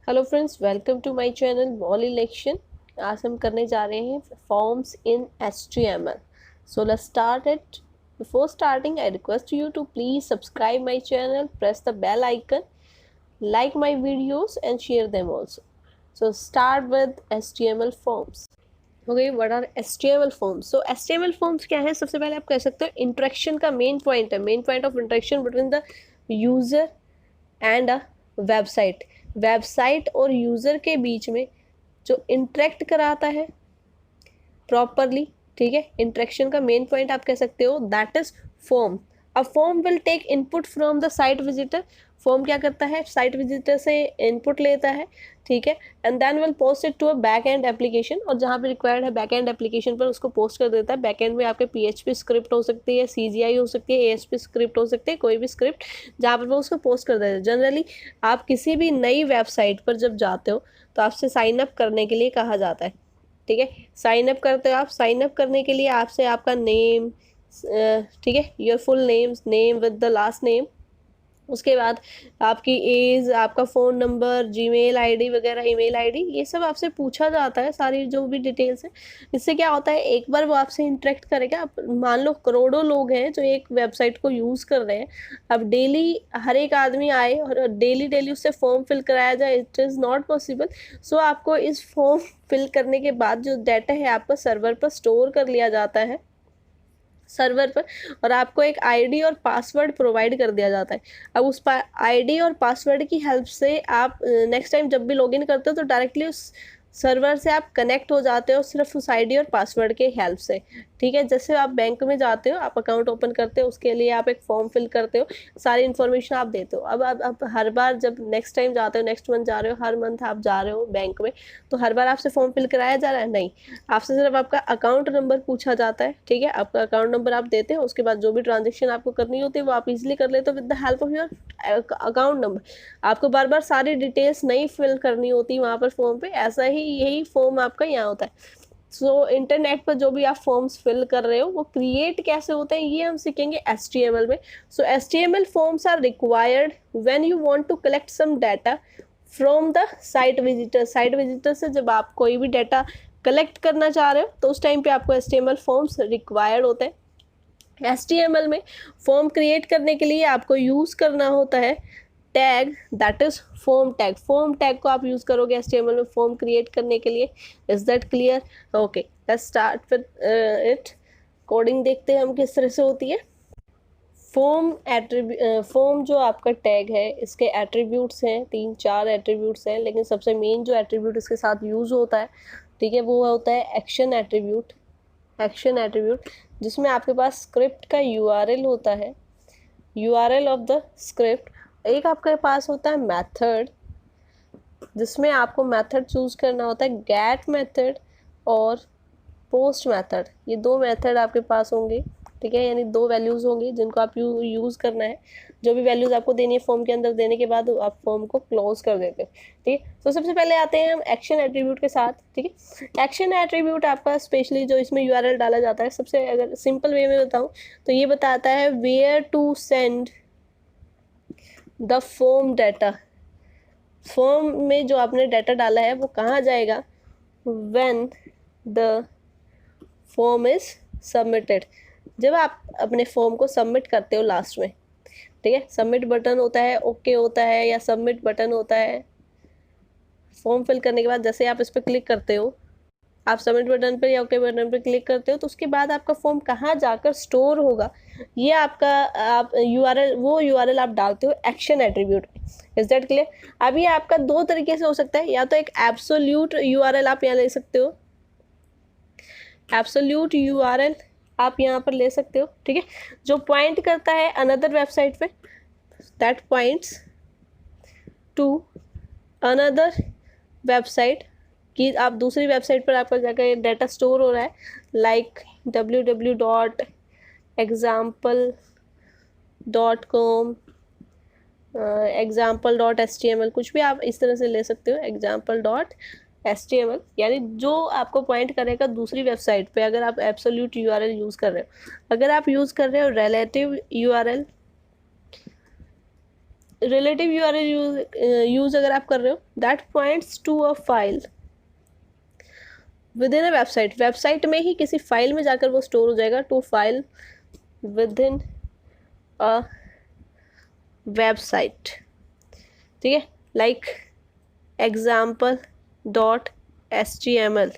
Hello friends, welcome to my channel wall election. आज हम करने जा रहे हैं forms in HTML। So let's start it. Before starting I request you to please subscribe my channel, press the bell icon, like my videos and share them also. So start with HTML forms. Okay, what are HTML forms? So HTML forms क्या है? सबसे पहले आप कह सकते हो interaction का main point है, main point of interaction between the user and a website. Website और यूजर के बीच में जो इंटरेक्ट कराता है प्रॉपरली, ठीक है, इंटरेक्शन का मेन पॉइंट आप कह सकते हो that is form. A form will take input from the site visitor. Form क्या करता है? साइट विजिटर से इनपुट लेता है, ठीक है, and then will post it to a back end application, और जहाँ पे रिक्वायर्ड है बैक एंड एप्लीकेशन पर उसको पोस्ट कर देता है। बैक एंड में आपके PHP स्क्रिप्ट हो सकती है, CGI हो सकती है, ASP स्क्रिप्ट हो सकती है, कोई भी स्क्रिप्ट जहाँ पर वो उसको पोस्ट कर देता है। जनरली आप किसी भी नई वेबसाइट पर जब जाते हो तो आपसे साइन अप करने के लिए कहा जाता है, ठीक है। साइन अप करते हो आप, साइन अप करने के लिए आपसे आपका नेम, ठीक है, your full name with the last name, उसके बाद आपकी एज, आपका फ़ोन नंबर, जीमेल आईडी वगैरह, ईमेल आईडी, ये सब आपसे पूछा जाता है, सारी जो भी डिटेल्स है। इससे क्या होता है, एक बार वो आपसे इंटरेक्ट करेगा। आप मान लो करोड़ों लोग हैं जो एक वेबसाइट को यूज़ कर रहे हैं, अब डेली हर एक आदमी आए और डेली डेली उससे फॉर्म फिल कराया जाए, इट इज़ नॉट पॉसिबल। सो आपको इस फॉर्म फिल करने के बाद जो डाटा है आपका सर्वर पर स्टोर कर लिया जाता है, सर्वर पर, और आपको एक आईडी और पासवर्ड प्रोवाइड कर दिया जाता है। अब उस आईडी और पासवर्ड की हेल्प से आप नेक्स्ट टाइम जब भी लॉगिन करते हो तो डायरेक्टली उस सर्वर से आप कनेक्ट हो जाते हो, सिर्फ उस आईडी और पासवर्ड के हेल्प से, ठीक है। जैसे आप बैंक में जाते हो, आप अकाउंट ओपन करते हो, उसके लिए आप एक फॉर्म फिल करते हो, सारी इन्फॉर्मेशन आप देते हो। अब हर बार जब नेक्स्ट टाइम जाते हो, नेक्स्ट मंथ जा रहे हो, हर मंथ आप जा रहे हो बैंक में, तो हर बार आपसे फॉर्म फिल कराया जा रहा है? नहीं, आपसे सिर्फ आपका अकाउंट नंबर पूछा जाता है, ठीक है। आपका अकाउंट नंबर आप देते हो, उसके बाद जो भी ट्रांजेक्शन आपको करनी होती है वो आप इजीली कर लेते हो with the help of your account number. आपको बार बार सारी डिटेल्स नहीं फिल करनी होती वहाँ पर फॉर्म पे। ऐसा ही यही फॉर्म आपका यहाँ होता है। सो इंटरनेट पर जो भी आप फॉर्म्स फिल कर रहे हो वो क्रिएट कैसे होते हैं ये हम सीखेंगे HTML में। सो HTML forms are required when you want to collect some data from the site visitor. Site visitor से जब आप कोई भी डाटा कलेक्ट करना चाह रहे हो तो उस टाइम पे आपको HTML फॉर्म्स रिक्वायर्ड होते हैं। HTML में फॉर्म क्रिएट करने के लिए आपको यूज़ करना होता है tag, that is form tag. Form tag को आप यूज़ करोगे HTML में फॉर्म क्रिएट करने के लिए। Is that clear? Okay, let's start with it. Coding देखते हैं हम किस तरह से होती है। फॉर्म जो आपका टैग है, इसके एट्रीब्यूट्स हैं, 3-4 एट्रीब्यूट्स हैं, लेकिन सबसे मेन जो एट्रीब्यूट इसके साथ यूज़ होता है, ठीक है, वो होता है एक्शन एट्रीब्यूट। एक्शन एट्रीब्यूट जिसमें आपके पास स्क्रिप्ट का URL होता है, URL ऑफ द स्क्रिप्ट। एक आपके पास होता है मेथड, जिसमें आपको मेथड चूज़ करना होता है, गेट मेथड और पोस्ट मेथड। ये 2 मेथड आपके पास होंगे, ठीक है, यानी 2 वैल्यूज़ होंगी जिनको आप यूज़ करना है। जो भी वैल्यूज़ आपको देनी है फॉर्म के अंदर देने के बाद आप फॉर्म को क्लोज कर देते हो, ठीक है। तो सबसे पहले आते हैं हम एक्शन एट्रीब्यूट के साथ, ठीक है। एक्शन एट्रीब्यूट आपका स्पेशली जो इसमें URL डाला जाता है, सबसे अगर सिंपल वे में बताऊँ तो ये बताता है where to send the form data. Form में जो आपने डाटा डाला है वो कहाँ जाएगा? When the form is submitted, जब आप अपने फॉर्म को सबमिट करते हो लास्ट में, ठीक है। सबमिट बटन होता है, ओके होता है, या सबमिट बटन होता है। फॉर्म फिल करने के बाद जैसे आप इस पर क्लिक करते हो, आप सबमिट बटन पर या ओके बटन पर क्लिक करते हो, तो उसके बाद आपका फॉर्म कहाँ जाकर स्टोर होगा, ये आपका आप वो URL आप डालते हो एक्शन एट्रीब्यूट में। Is that clear? अभी आपका 2 तरीके से हो सकता है, या तो एक एब्सोल्यूट URL आप यहाँ ले सकते हो, एब्सोल्यूट URL आप यहाँ पर ले सकते हो, ठीक है, जो पॉइंट करता है अनदर वेबसाइट पे, that points to another website, कि आप दूसरी वेबसाइट पर आपका जाकर डाटा स्टोर हो रहा है, लाइक www.example.com, example.html, कुछ भी आप इस तरह से ले सकते हो, example.html, यानी जो आपको पॉइंट करेगा दूसरी वेबसाइट पे। अगर आप एब्सोल्यूट URL यूज़ कर रहे हो, अगर आप यूज़ कर रहे हो relative URL, relative URL use अगर आप कर रहे हो, that points to a file within a website, website में ही किसी फाइल में जाकर वो स्टोर हो जाएगा, to file within a website, ठीक है, लाइक एग्जाम्पल डॉट HTML।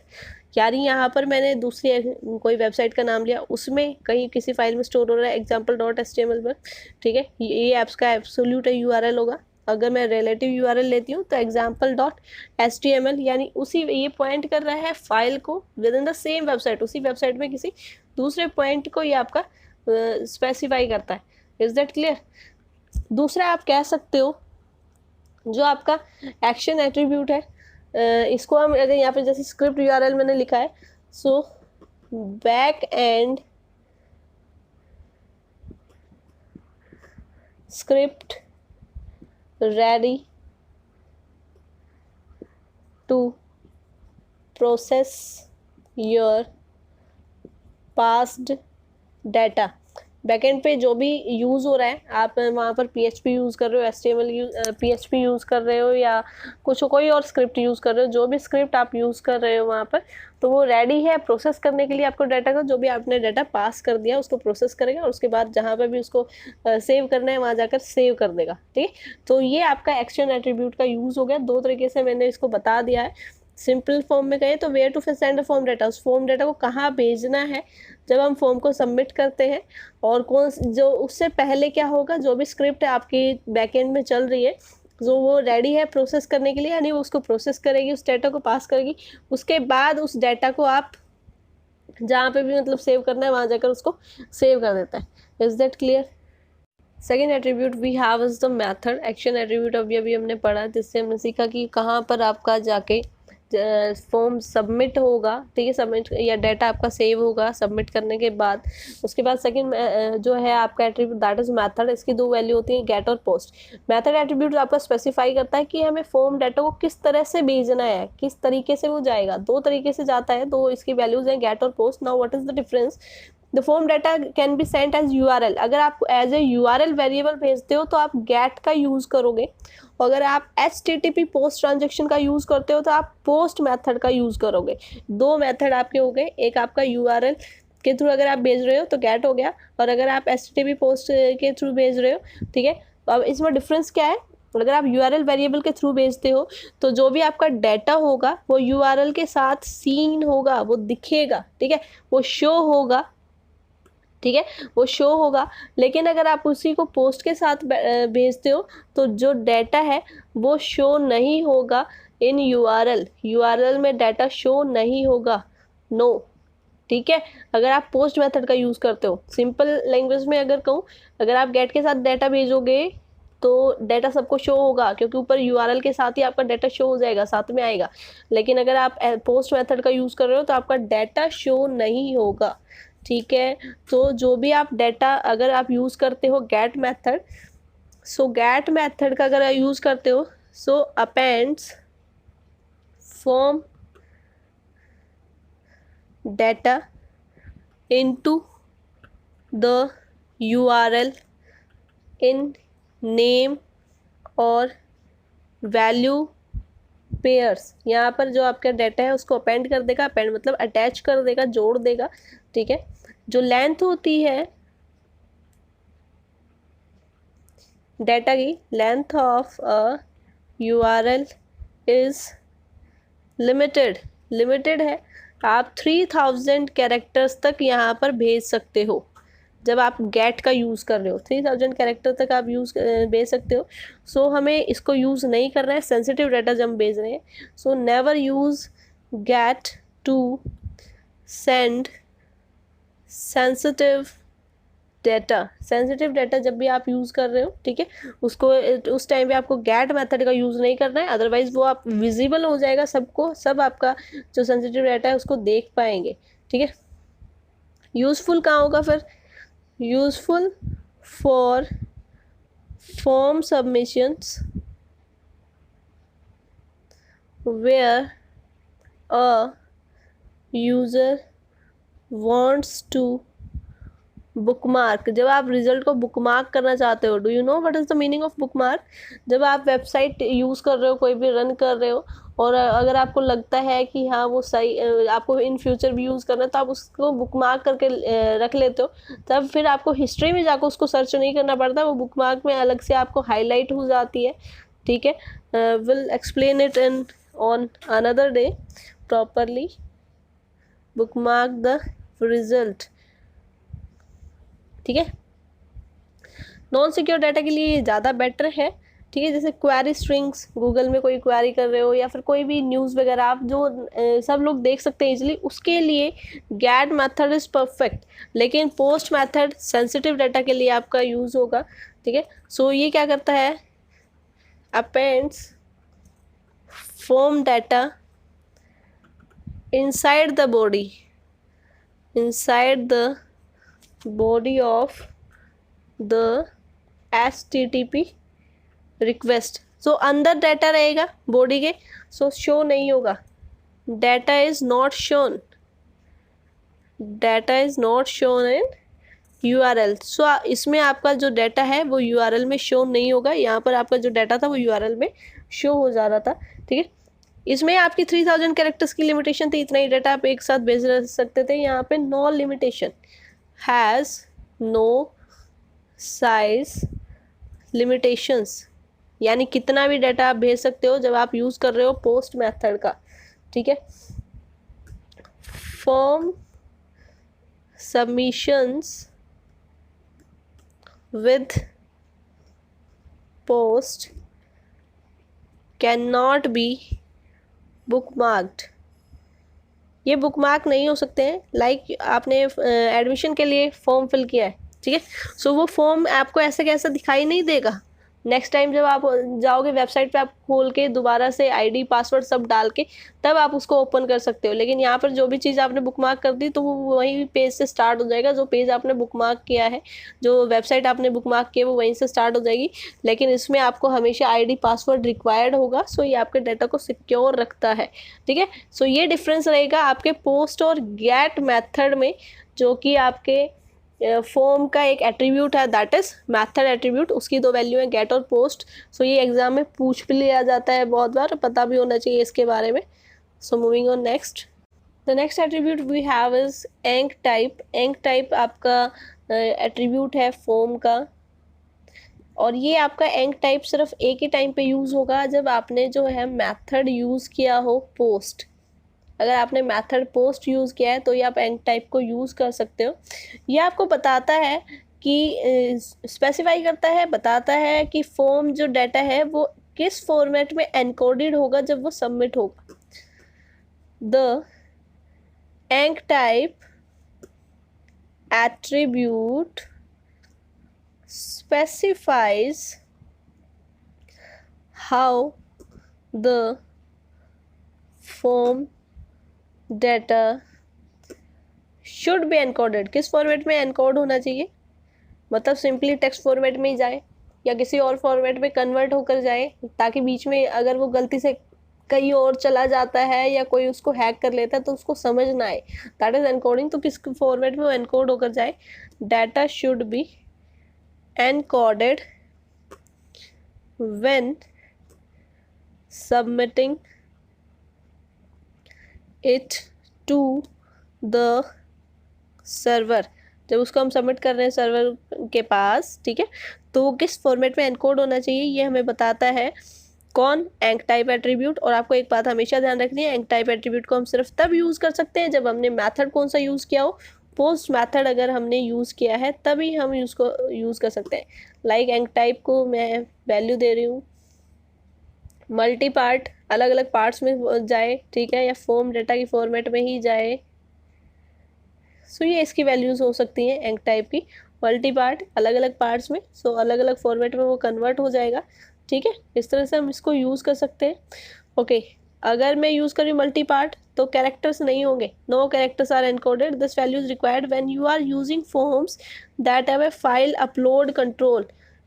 यानी यहाँ पर मैंने दूसरी कोई वेबसाइट का नाम लिया, उसमें कहीं किसी फाइल में स्टोर हो रहा है एग्जाम्पल डॉट HTML पर, ठीक है, ये ऐप्स का एब्सोल्यूट यूआरएल होगा। अगर मैं रिलेटिव यूआरएल लेती हूँ तो एग्जाम्पल डॉट HTML, यानी उसी ये पॉइंट कर रहा है फाइल को with in the same website, उसी वेबसाइट में किसी दूसरे पॉइंट को ये आपका स्पेसिफाई करता है। Is that clear? दूसरा आप कह सकते हो जो आपका एक्शन एट्रीब्यूट है, इसको हम अगर यहाँ पे जैसे स्क्रिप्ट यूआरएल मैंने लिखा है, so back end script ready to process your passed data. Backend पे जो भी यूज़ हो रहा है, आप वहाँ पर PHP यूज़ कर रहे हो, HTML PHP यूज़ कर रहे हो, या कुछ कोई और स्क्रिप्ट यूज़ कर रहे हो, जो भी स्क्रिप्ट आप यूज़ कर रहे हो वहाँ पर, तो वो रेडी है प्रोसेस करने के लिए आपको डाटा का, जो भी आपने डाटा पास कर दिया उसको प्रोसेस करेगा, और उसके बाद जहाँ पर भी उसको सेव करना है वहाँ जाकर सेव कर देगा, ठीक है। तो ये आपका एक्शन एट्रीब्यूट का यूज़ हो गया। दो तरीके से मैंने इसको बता दिया है। सिंपल फॉर्म में कहें तो where to send a form data, उस फॉर्म डाटा को कहाँ भेजना है जब हम फॉर्म को सबमिट करते हैं, और कौन जो उससे पहले क्या होगा, जो भी स्क्रिप्ट आपकी बैकएंड में चल रही है जो वो रेडी है प्रोसेस करने के लिए, यानी वो उसको प्रोसेस करेगी, उस डाटा को पास करेगी, उसके बाद उस डाटा को आप जहाँ पे भी मतलब सेव करना है वहाँ जाकर उसको सेव कर देता है। Is that clear? Second attribute we have is the method. Action attribute अभी हमने पढ़ा, जिससे हमने सीखा कि कहाँ पर आपका जाके फॉर्म सबमिट होगा, ठीक है, सबमिट या डाटा आपका सेव होगा सबमिट करने के बाद। उसके बाद सेकंड जो है आपका एट्रीब्यूट दैट इज मेथड। इसकी दो वैल्यू होती है, गेट और पोस्ट। मेथड एट्रीब्यूट आपका स्पेसिफाई करता है कि हमें फॉर्म डाटा को किस तरह से भेजना है, किस तरीके से वो जाएगा। दो तरीके से जाता है, दो इसकी वैल्यूज हैं, गेट और post. Now what is the difference? The form data can be sent as URL. अगर आप एज ए यूआरएल वेरिएबल भेजते हो तो आप गेट का यूज करोगे, अगर आप HTTP पोस्ट ट्रांजेक्शन का यूज करते हो तो आप पोस्ट मेथड का यूज करोगे। दो मेथड आपके हो गए, एक आपका यूआरएल के थ्रू अगर आप भेज रहे हो तो गेट हो गया, और अगर आप HTTP पोस्ट के थ्रू भेज रहे हो, ठीक है। तो अब इसमें डिफरेंस क्या है? अगर आप यूआरएल वेरिएबल के थ्रू भेजते हो तो जो भी आपका डाटा होगा वो यूआरएल के साथ सीन होगा, वो दिखेगा, ठीक है, वो शो होगा, ठीक है, वो शो होगा। लेकिन अगर आप उसी को पोस्ट के साथ भेजते हो तो जो डाटा है वो शो नहीं होगा इन यूआरएल में डाटा शो नहीं होगा, नो, ठीक है। अगर आप पोस्ट मेथड का यूज़ करते हो, सिंपल लैंग्वेज में अगर कहूँ, अगर आप गेट के साथ डाटा भेजोगे तो डाटा सबको शो होगा, क्योंकि ऊपर यूआरएल के साथ ही आपका डाटा शो हो जाएगा, साथ में आएगा। लेकिन अगर आप पोस्ट मेथड का यूज़ कर रहे हो तो आपका डाटा शो नहीं होगा, ठीक है। तो जो भी आप डाटा अगर आप यूज़ करते हो get method, so get method का अगर यूज़ करते हो, so appends form data into the URL in name और वैल्यू पेयर्स। यहाँ पर जो आपका डाटा है उसको अपेंड कर देगा, अपेंड मतलब अटैच कर देगा, जोड़ देगा, ठीक है। जो लेंथ होती है डाटा की, length of a URL is limited है। आप 3000 कैरेक्टर्स तक यहाँ पर भेज सकते हो जब आप गेट का यूज़ कर रहे हो। 3000 कैरेक्टर तक आप भेज सकते हो। सो हमें इसको यूज़ नहीं करना है, सेंसिटिव डाटा जब हम भेज रहे हैं। So never use get to send sensitive data जब भी आप यूज़ कर रहे हो, ठीक है, उसको उस टाइम पे आपको गेट मेथड का यूज़ नहीं करना है, अदरवाइज वो आप विजिबल हो जाएगा सबको, सब आपका जो सेंसिटिव डाटा है उसको देख पाएंगे, ठीक है। यूज़फुल कहाँ होगा फिर? Useful for form submissions where a user wants to bookmark, जब आप रिजल्ट को बुकमार्क करना चाहते हो, do you know what is the meaning of bookmark? जब आप वेबसाइट यूज़ कर रहे हो, कोई भी रन कर रहे हो, और अगर आपको लगता है कि हाँ वो सही, आपको इन फ्यूचर भी यूज़ करना है, तो आप उसको बुकमार्क करके रख लेते हो। तब फिर आपको हिस्ट्री में जाकर उसको सर्च नहीं करना पड़ता, वो बुकमार्क में अलग से आपको हाईलाइट हो जाती है। ठीक है, will explain it in on another day properly. Bookmark the result. ठीक है, नॉन सिक्योर डाटा के लिए ये ज़्यादा बेटर है। ठीक है, जैसे क्वेरी स्ट्रिंग्स, गूगल में कोई क्वेरी कर रहे हो या फिर कोई भी न्यूज़ वगैरह आप जो सब लोग देख सकते हैं इजीली, उसके लिए गेट मेथड इज़ परफेक्ट। लेकिन पोस्ट मेथड सेंसिटिव डाटा के लिए आपका यूज़ होगा। ठीक है, सो ये क्या करता है, appends form data inside the body of the HTTP request. So अंदर डाटा रहेगा बॉडी के, सो शो नहीं होगा। Data is not shown in URL। So इसमें आपका जो डाटा है वो URL में शो नहीं होगा। यहाँ पर आपका जो डाटा था वो URL में शो हो जा रहा था। ठीक है, इसमें आपकी 3000 कैरेक्टर्स की लिमिटेशन थी, इतना ही डाटा आप एक साथ भेज सकते थे। यहाँ पे no limitation, has no size limitations, यानी कितना भी डाटा आप भेज सकते हो जब आप यूज़ कर रहे हो पोस्ट मेथड का। ठीक है, form submissions with post can not be bookmarked. ये बुकमार्क नहीं हो सकते हैं। लाइक आपने एडमिशन के लिए फॉर्म फिल किया है, ठीक है, सो वो फॉर्म आपको ऐसे कैसा दिखाई नहीं देगा। नेक्स्ट टाइम जब आप जाओगे वेबसाइट पे, आप खोल के दोबारा से आईडी पासवर्ड सब डाल के तब आप उसको ओपन कर सकते हो। लेकिन यहाँ पर जो भी चीज़ आपने बुकमार्क कर दी तो वो वही पेज से स्टार्ट हो जाएगा। जो पेज आपने बुकमार्क किया है, जो वेबसाइट आपने बुकमार्क किया, वो वहीं से स्टार्ट हो जाएगी। लेकिन इसमें आपको हमेशा आईडी पासवर्ड रिक्वायर्ड होगा। सो ये आपके डाटा को सिक्योर रखता है। ठीक है, सो ये डिफरेंस रहेगा आपके पोस्ट और गेट मेथड में, जो कि आपके फॉर्म का एक एट्रीब्यूट है, दैट इज मेथड एट्रीब्यूट। उसकी दो वैल्यू है, गेट और पोस्ट। सो ये एग्जाम में पूछ भी लिया जाता है बहुत बार, पता भी होना चाहिए इसके बारे में। So moving on next, the next attribute we have is enctype. Enctype आपका एट्रीब्यूट है फॉर्म का, और ये आपका एंक टाइप सिर्फ एक ही टाइम पे यूज़ होगा जब आपने जो है मेथड यूज़ किया हो पोस्ट। अगर आपने मेथड पोस्ट यूज़ किया है तो ये आप एंक टाइप को यूज़ कर सकते हो। ये आपको बताता है कि स्पेसिफाई करता है, बताता है कि फॉर्म जो डाटा है वो किस फॉर्मेट में एनकोडेड होगा जब वो सबमिट होगा। The enctype attribute specifies how the form data should be encoded। किस फॉर्मेट में एनकोड होना चाहिए, मतलब सिंपली टेक्स्ट फॉर्मेट में ही जाए या किसी और फॉर्मेट में कन्वर्ट होकर जाए, ताकि बीच में अगर वो गलती से कहीं और चला जाता है या कोई उसको हैक कर लेता है तो उसको समझ ना आए। That is encoding. तो किस फॉर्मेट में वो एनकोड होकर जाए। Data should be encoded when submitting it to the server। जब उसको हम सबमिट कर रहे हैं सर्वर के पास, ठीक है, तो वो किस फॉर्मेट में एनकोड होना चाहिए ये हमें बताता है कौन, एंक टाइप एट्रीब्यूट। और आपको एक बात हमेशा ध्यान रखनी है, एंक टाइप एट्रीब्यूट को हम सिर्फ तब यूज़ कर सकते हैं जब हमने मेथड कौन सा यूज़ किया हो। पोस्ट मेथड अगर हमने यूज़ किया है तभी हम उसको यूज़ कर सकते हैं। लाइक एंक टाइप को मैं वैल्यू दे रही हूँ मल्टी पार्ट, अलग अलग पार्ट्स में जाए, ठीक है, या फॉर्म डाटा की फॉर्मेट में ही जाए। सो ये इसकी वैल्यूज़ हो सकती हैं एंक टाइप की, मल्टी पार्ट, अलग अलग पार्ट्स में। सो अलग अलग फॉर्मेट में वो कन्वर्ट हो जाएगा। ठीक है, इस तरह से हम इसको यूज़ कर सकते हैं। ओके, अगर मैं यूज़ कर रही हूँ मल्टी पार्ट तो कैरेक्टर्स नहीं होंगे, no characters are encoded. This value is required when you are using forms that have a file upload control.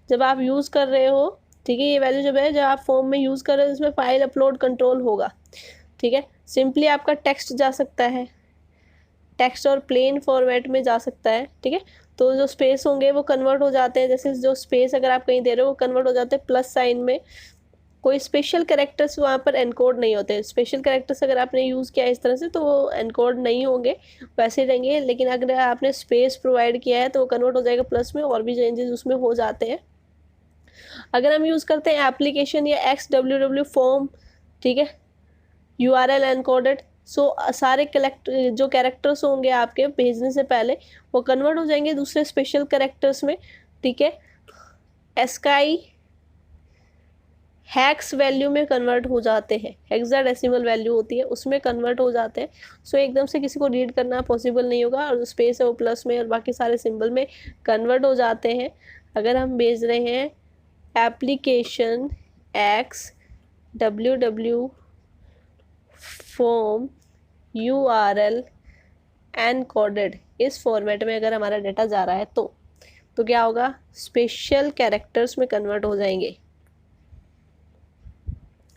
जब आप यूज़ कर रहे हो, ठीक है, ये वैल्यू जब है, जब आप फॉर्म में यूज़ कर रहे हो इसमें फाइल अपलोड कंट्रोल होगा। ठीक है, सिंपली आपका टेक्स्ट जा सकता है, टेक्स्ट और प्लेन फॉर्मेट में जा सकता है। ठीक है, तो जो स्पेस होंगे वो कन्वर्ट हो जाते हैं, जैसे जो स्पेस अगर आप कहीं दे रहे हो वो कन्वर्ट हो जाते हैं प्लस साइन में। कोई स्पेशल कैरेक्टर्स वहाँ पर एनकोड नहीं होते। स्पेशल कैरेक्टर्स अगर आपने यूज़ किया इस तरह से तो वो एनकोड नहीं होंगे, वैसे रहेंगे। लेकिन अगर आपने स्पेस प्रोवाइड किया है तो वो कन्वर्ट हो जाएगा प्लस में, और भी चेंजेस उसमें हो जाते हैं। अगर हम यूज़ करते हैं एप्लीकेशन या XWW फॉर्म, ठीक है, URL एनकोडेड, सो सारे जो कैरेक्टर्स होंगे आपके भेजने से पहले वो कन्वर्ट हो जाएंगे दूसरे स्पेशल कैरेक्टर्स में, ठीक है। एस्काई हैक्स वैल्यू में कन्वर्ट हो जाते हैं, हेक्साडेसिमल वैल्यू होती है उसमें कन्वर्ट हो जाते हैं। सो एकदम से किसी को रीड करना पॉसिबल नहीं होगा, और स्पेस है वो प्लस में और बाकी सारे सिंबल में कन्वर्ट हो जाते हैं। अगर हम भेज रहे हैं application XWW form URL encoded, इस फॉर्मेट में अगर हमारा डेटा जा रहा है तो क्या होगा, स्पेशल कैरेक्टर्स में कन्वर्ट हो जाएंगे,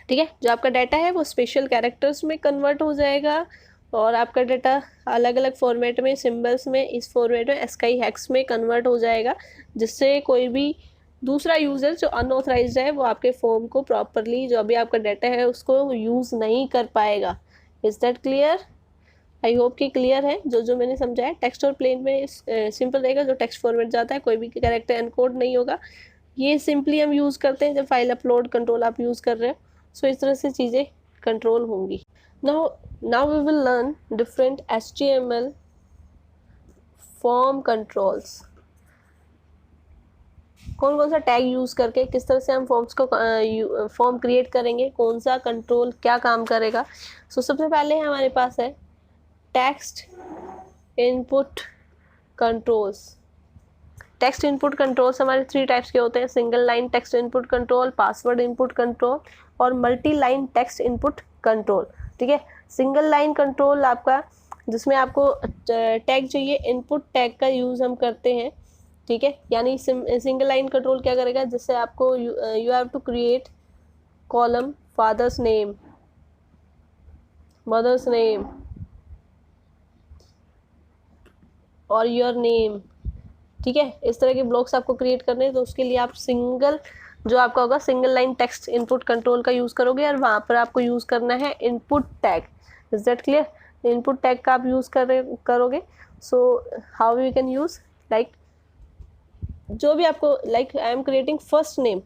ठीक है। जो आपका डाटा है वो स्पेशल कैरेक्टर्स में कन्वर्ट हो जाएगा, और आपका डाटा अलग अलग फॉर्मेट में, सिंबल्स में, इस फॉर्मेट में एस्काई हैक्स में कन्वर्ट हो जाएगा, जिससे कोई भी दूसरा यूज़र जो अनऑथराइज्ड है वो आपके फॉर्म को प्रॉपरली, जो अभी आपका डाटा है उसको यूज़ नहीं कर पाएगा। Is that clear? I hope कि क्लियर है जो मैंने समझाया। टेक्स्ट और प्लेन में सिंपल रहेगा, जो टेक्स्ट फॉर्मेट जाता है कोई भी कैरेक्टर एनकोड नहीं होगा। ये सिंपली हम यूज़ करते हैं जब फाइल अपलोड कंट्रोल आप यूज़ कर रहे हो, सो इस तरह से चीज़ें कंट्रोल होंगी। Now we will learn different HTML form controls. कौन कौन सा टैग यूज़ करके किस तरह से हम फॉर्म्स को फॉर्म क्रिएट करेंगे, कौन सा कंट्रोल क्या काम करेगा। सो सबसे पहले हमारे पास है text input controls. Text input controls हमारे 3 टाइप्स के होते हैं, single line text input control, password input control और multi line text input control, ठीक है। सिंगल लाइन कंट्रोल आपका, जिसमें आपको टैग चाहिए, इनपुट टैग का यूज़ हम करते हैं, ठीक है। यानी सिंगल लाइन कंट्रोल क्या करेगा, जिससे आपको you have to create column father's name, mother's name और योर नेम, ठीक है। इस तरह के ब्लॉक्स आपको क्रिएट करने हैं, तो उसके लिए आप जो आपका होगा single line text input control का यूज़ करोगे, और वहाँ पर आपको यूज़ करना है input tag. Is that clear? Input tag का आप यूज़ करोगे। So how we can use, like जो भी आपको, like I am creating first name,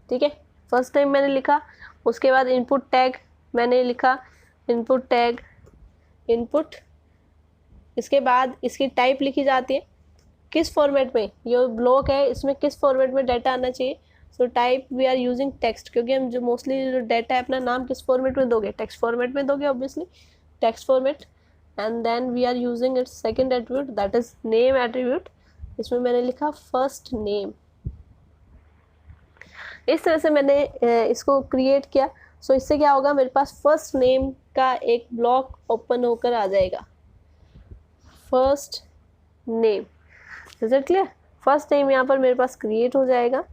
ठीक है। फर्स्ट नेम मैंने लिखा, उसके बाद इनपुट टैग मैंने लिखा, इनपुट टैग इनपुट, इसके बाद इसकी टाइप लिखी जाती है, किस फॉर्मेट में ये ब्लॉक है, इसमें किस फॉर्मेट में डाटा आना चाहिए। So type we are using text, क्योंकि हम जो मोस्टली जो डाटा है अपना नाम किस फॉर्मेट में दोगे, टेक्स्ट फॉर्मेट में दोगे, obviously text format. And then we are using its second attribute, that is name attribute. इसमें मैंने लिखा फर्स्ट नेम। इस तरह से मैंने इसको क्रिएट किया। सो इससे क्या होगा, मेरे पास फर्स्ट नेम का एक ब्लॉक ओपन होकर आ जाएगा, first name. Is it clear? First name यहाँ पर मेरे पास क्रिएट हो जाएगा।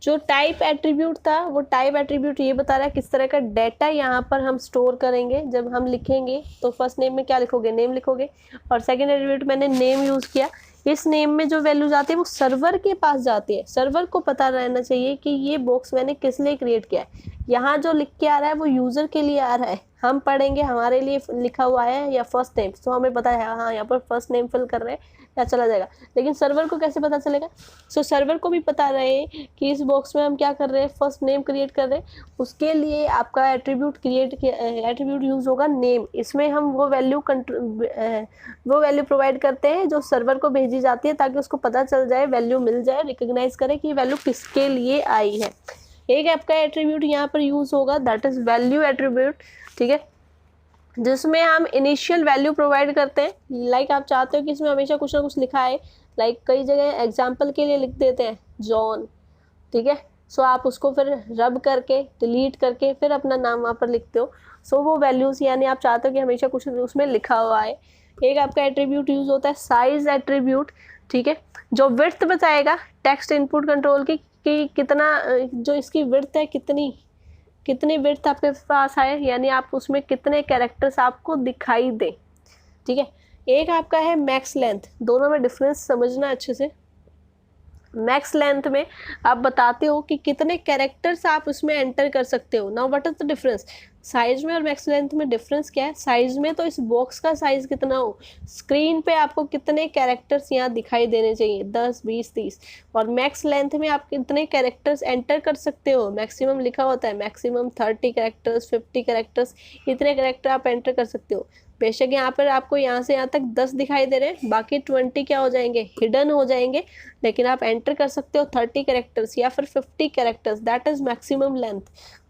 जो टाइप एट्रीब्यूट था, वो टाइप एट्रीब्यूट ये बता रहा है किस तरह का डाटा यहाँ पर हम स्टोर करेंगे। जब हम लिखेंगे तो फर्स्ट नेम में क्या लिखोगे, नेम लिखोगे, और सेकंड एट्रीब्यूट मैंने नेम यूज़ किया। इस नेम में जो वैल्यूज आती है वो सर्वर के पास जाती है। सर्वर को पता रहना चाहिए कि ये बॉक्स मैंने किस लिए क्रिएट किया है। यहाँ जो लिख के आ रहा है वो यूज़र के लिए आ रहा है, हम पढ़ेंगे हमारे लिए लिखा हुआ है या फर्स्ट नेम, तो हमें पता है हाँ यहाँ पर फर्स्ट नेम फिल कर रहे हैं या चला जाएगा। लेकिन सर्वर को कैसे पता चलेगा? सो सर्वर को भी पता रहे कि इस बॉक्स में हम क्या कर रहे हैं, फर्स्ट नेम क्रिएट कर रहे हैं। उसके लिए आपका एट्रीब्यूट एट्रीब्यूट यूज़ होगा नेम। इसमें हम वो वैल्यू प्रोवाइड करते हैं जो सर्वर को भेजी जाती है, ताकि उसको पता चल जाए, वैल्यू मिल जाए, रिकग्नाइज करे कि वैल्यू किसके लिए आई है। एक आपका एट्रीब्यूट यहाँ पर यूज़ होगा, दैट इज़ वैल्यू एट्रीब्यूट, ठीक है, जिसमें हम इनिशियल वैल्यू प्रोवाइड करते हैं। लाइक आप चाहते हो कि इसमें हमेशा कुछ ना कुछ लिखा है, लाइक कई जगह एग्जाम्पल के लिए लिख देते हैं जॉन, ठीक है। सो आप उसको फिर रब करके डिलीट करके फिर अपना नाम वहाँ पर लिखते हो। सो वो वैल्यूज़, यानी आप चाहते हो कि हमेशा कुछ उसमें लिखा हुआ है। एक आपका एट्रीब्यूट यूज़ होता है साइज एट्रीब्यूट, ठीक है, जो विड्थ बताएगा टेक्स्ट इनपुट कंट्रोल की, कि कितना, जो इसकी विड्थ है कितनी, कितनी विड्थ आपके पास आए, यानी आप उसमें कितने कैरेक्टर्स आपको दिखाई दें। ठीक है, एक आपका है मैक्स लेंथ, दोनों में डिफरेंस समझना अच्छे से। मैक्स लेंथ में आप बताते हो कि कितने कैरेक्टर्स आप उसमें एंटर कर सकते हो। Now what is the difference, size में और मैक्स लेंथ में डिफरेंस क्या है। साइज में तो इस बॉक्स का साइज कितना हो, स्क्रीन पे आपको कितने कैरेक्टर्स यहाँ दिखाई देने चाहिए, 10 20 30। और मैक्स लेंथ में आप कितने कैरेक्टर्स एंटर कर सकते हो, मैक्सिमम लिखा होता है, मैक्सिमम 30 कैरेक्टर्स 50 कैरेक्टर्स, इतने कैरेक्टर आप एंटर कर सकते हो। बेशक यहाँ पर आपको यहाँ से यहाँ तक 10 दिखाई दे रहे हैं, बाकी 20 क्या हो जाएंगे, हिडन हो जाएंगे, लेकिन आप एंटर कर सकते हो 30 कैरेक्टर्स या फिर 50 characters, that is maximum length.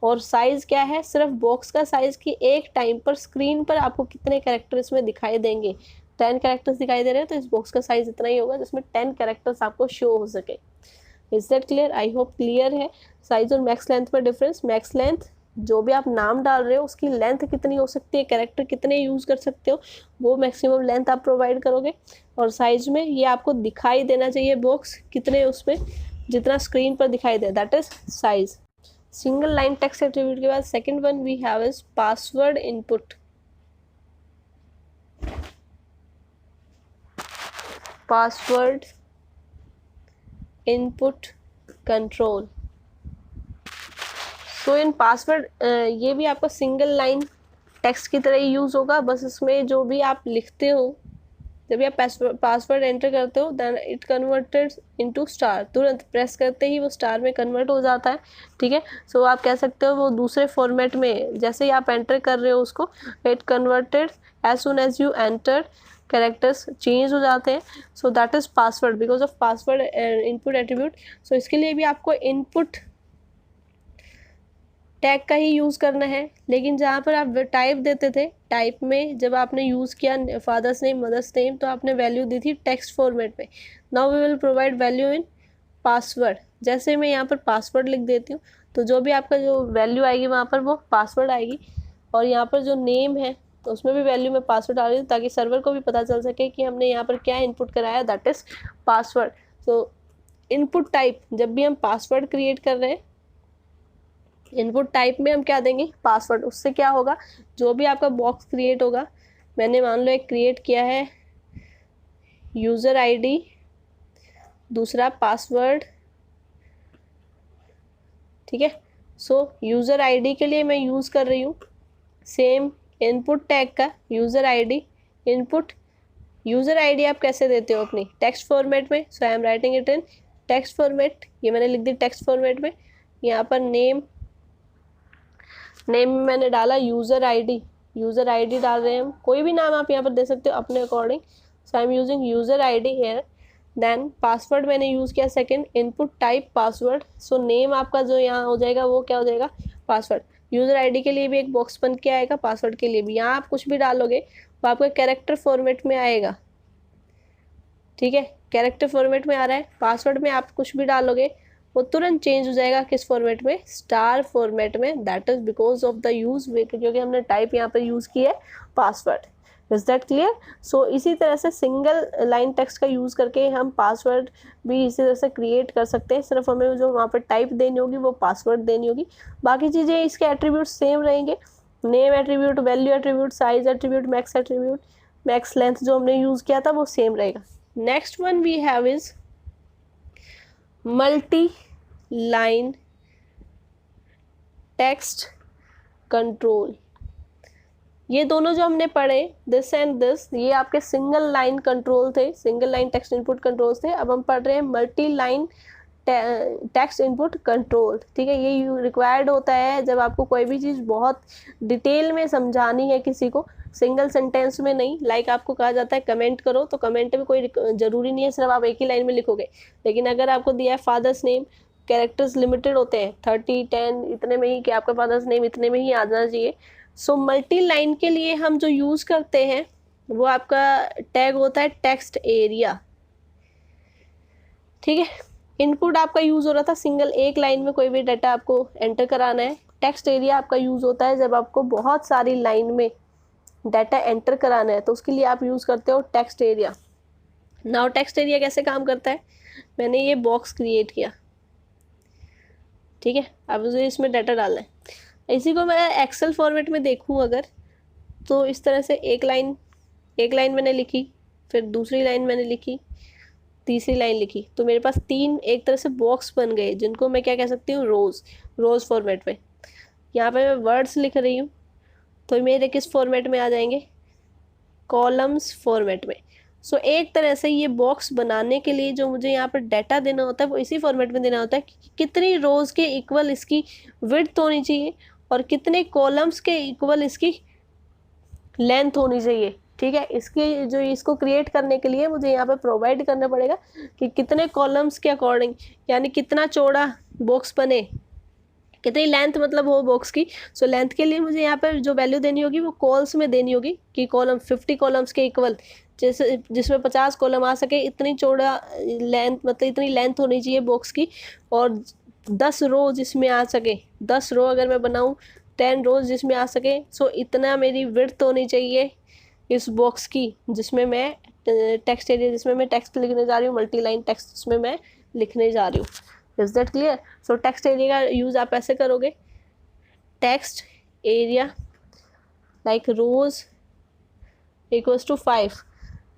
और साइज क्या है, सिर्फ बॉक्स का साइज की एक टाइम पर स्क्रीन पर आपको कितने कैरेक्टर इसमें दिखाई देंगे। 10 कैरेक्टर्स दिखाई दे रहे हैं तो इस बॉक्स का साइज इतना ही होगा जिसमें 10 कैरेक्टर्स आपको शो हो सके। Is that clear, I hope clear है। साइज और मैक्स लेंथ में डिफरेंस, मैक्स लेंथ जो भी आप नाम डाल रहे हो उसकी लेंथ कितनी हो सकती है, कैरेक्टर कितने यूज कर सकते हो, वो मैक्सिमम लेंथ आप प्रोवाइड करोगे। और साइज में ये आपको दिखाई देना चाहिए बॉक्स कितने, उसमें जितना स्क्रीन पर दिखाई दे, that is size. Single line text attribute के बाद second one we have is password input. Password input control. So in password ये भी आपका सिंगल लाइन टेक्स्ट की तरह ही यूज होगा, बस इसमें जो भी आप लिखते हो, जब भी आप पासवर्ड एंटर करते हो then it converted into star, तुरंत प्रेस करते ही वो स्टार में कन्वर्ट हो जाता है। ठीक है, सो आप कह सकते हो वो दूसरे फॉर्मेट में जैसे ही आप एंटर कर रहे हो उसको, it converted as soon as you enter, characters change हो जाते हैं। So that is password because of password input attribute. So इसके लिए भी आपको इनपुट टैग का ही यूज़ करना है, लेकिन जहाँ पर आप टाइप देते थे, टाइप में जब आपने यूज़ किया फादर्स नेम मदर्स नेम तो आपने वैल्यू दी थी टेक्स्ट फॉर्मेट में। Now we will provide value in password. जैसे मैं यहाँ पर पासवर्ड लिख देती हूँ तो जो भी आपका जो वैल्यू आएगी वहाँ पर वो पासवर्ड आएगी। और यहाँ पर जो नेम है तो उसमें भी वैल्यू में पासवर्ड आ रही है ताकि सर्वर को भी पता चल सके कि हमने यहाँ पर क्या इनपुट कराया, that is password. So input type, जब भी हम पासवर्ड क्रिएट कर रहे हैं इनपुट टाइप में हम क्या देंगे, पासवर्ड। उससे क्या होगा, जो भी आपका बॉक्स क्रिएट होगा, मैंने मान लो एक क्रिएट किया है यूज़र आईडी, दूसरा पासवर्ड। ठीक है, सो यूज़र आईडी के लिए मैं यूज़ कर रही हूँ सेम इनपुट टैग का user ID input. User ID आप कैसे देते हो अपनी टेक्स्ट फॉर्मेट में, so I am writing it in text format, ये मैंने लिख दी टेक्स्ट फॉर्मेट में। यहाँ पर नेम में मैंने डाला यूज़र आईडी डाल रहे हैं हम, कोई भी नाम आप यहाँ पर दे सकते हो अपने according. So I am using user ID here. Then password मैंने यूज़ किया second, input type password. So name आपका जो यहाँ हो जाएगा वो क्या हो जाएगा, पासवर्ड। यूज़र आईडी के लिए भी एक बॉक्स बन के आएगा, पासवर्ड के लिए भी। यहाँ आप कुछ भी डालोगे वो आपका कैरेक्टर फॉर्मेट में आएगा। ठीक है, कैरेक्टर फॉर्मेट में आ रहा है। पासवर्ड में आप कुछ भी डालोगे वो तुरंत चेंज हो जाएगा किस फॉर्मेट में, स्टार फॉर्मेट में। That is because of the use, क्योंकि हमने टाइप यहाँ पर यूज किया है password. Is that clear. So इसी तरह से सिंगल लाइन टेक्स्ट का यूज करके हम पासवर्ड भी इसी तरह से क्रिएट कर सकते हैं। सिर्फ हमें जो वहाँ पर टाइप देनी होगी वो पासवर्ड देनी होगी, बाकी चीज़ें इसके एट्रीब्यूट सेम रहेंगे। Name attribute, value attribute, size attribute, max attribute, max length जो हमने यूज किया था वो सेम रहेगा। Next one we have is multi line text control. ये दोनों जो हमने पढ़े दिस एंड दिस, ये आपके सिंगल लाइन कंट्रोल थे, single line text input controls थे। अब हम पढ़ रहे हैं multi line text input control. ठीक है, ये रिक्वायर्ड होता है जब आपको कोई भी चीज़ बहुत डिटेल में समझानी है किसी को, सिंगल सेंटेंस में नहीं। लाइक आपको कहा जाता है कमेंट करो, तो कमेंट में कोई ज़रूरी नहीं है सिर्फ आप एक ही लाइन में लिखोगे, लेकिन अगर आपको दिया है फादर्स नेम, कैरेक्टर्स लिमिटेड होते हैं 30 10 इतने में ही कि आपका फादर्स नेम इतने में ही आ जाना चाहिए। सो मल्टी लाइन के लिए हम जो यूज़ करते हैं वो आपका टैग होता है टेक्स्ट एरिया। ठीक है, इनपुट आपका यूज़ हो रहा था सिंगल एक लाइन में कोई भी डाटा आपको एंटर कराना है। टेक्स्ट एरिया आपका यूज़ होता है जब आपको बहुत सारी लाइन में डाटा एंटर कराना है, तो उसके लिए आप यूज़ करते हो text area. Now text area कैसे काम करता है, मैंने ये बॉक्स क्रिएट किया। ठीक है, अब मुझे इसमें डाटा डालना है। इसी को मैं एक्सेल फॉर्मेट में देखूँ अगर, तो इस तरह से एक लाइन मैंने लिखी, फिर दूसरी लाइन मैंने लिखी, तीसरी लाइन लिखी, तो मेरे पास 3 एक तरह से बॉक्स बन गए, जिनको मैं क्या कह सकती हूँ, रोज फॉर्मेट में। यहाँ पे मैं वर्ड्स लिख रही हूँ, तो मेरे किस फॉर्मेट में आ जाएंगे, कॉलम्स फॉर्मेट में। सो एक तरह से ये बॉक्स बनाने के लिए जो मुझे यहाँ पर डाटा देना होता है वो इसी फॉर्मेट में देना होता है कि कितनी रोज के इक्वल इसकी विड्थ होनी चाहिए और कितने कॉलम्स के इक्वल इसकी लेंथ होनी चाहिए। ठीक है, इसकी जो इसको क्रिएट करने के लिए मुझे यहाँ पे प्रोवाइड करना पड़ेगा कि कितने कॉलम्स के अकॉर्डिंग, यानी कितना चौड़ा बॉक्स बने, कितनी लेंथ मतलब हो बॉक्स की। सो लेंथ के लिए मुझे यहाँ पर जो वैल्यू देनी होगी वो कॉल्स में देनी होगी कि कॉलम 50 कॉलम्स के इक्वल, जैसे जिसमें 50 कॉलम आ सके, इतनी चौड़ा लेंथ मतलब इतनी लेंथ होनी चाहिए बॉक्स की, और 10 रो जिसमें आ सके, 10 रो अगर मैं बनाऊँ, 10 रोज जिसमें आ सके। सो इतना मेरी विड्थ होनी चाहिए इस बॉक्स की, जिसमें मैं टेक्स्ट एरिया, जिसमें मैं टेक्स्ट लिखने जा रही हूँ, मल्टी लाइन टेक्स्ट जिसमें मैं लिखने जा रही हूँ। Is that clear? So text area का यूज़ आप ऐसे करोगे, text area like rows equals to 5,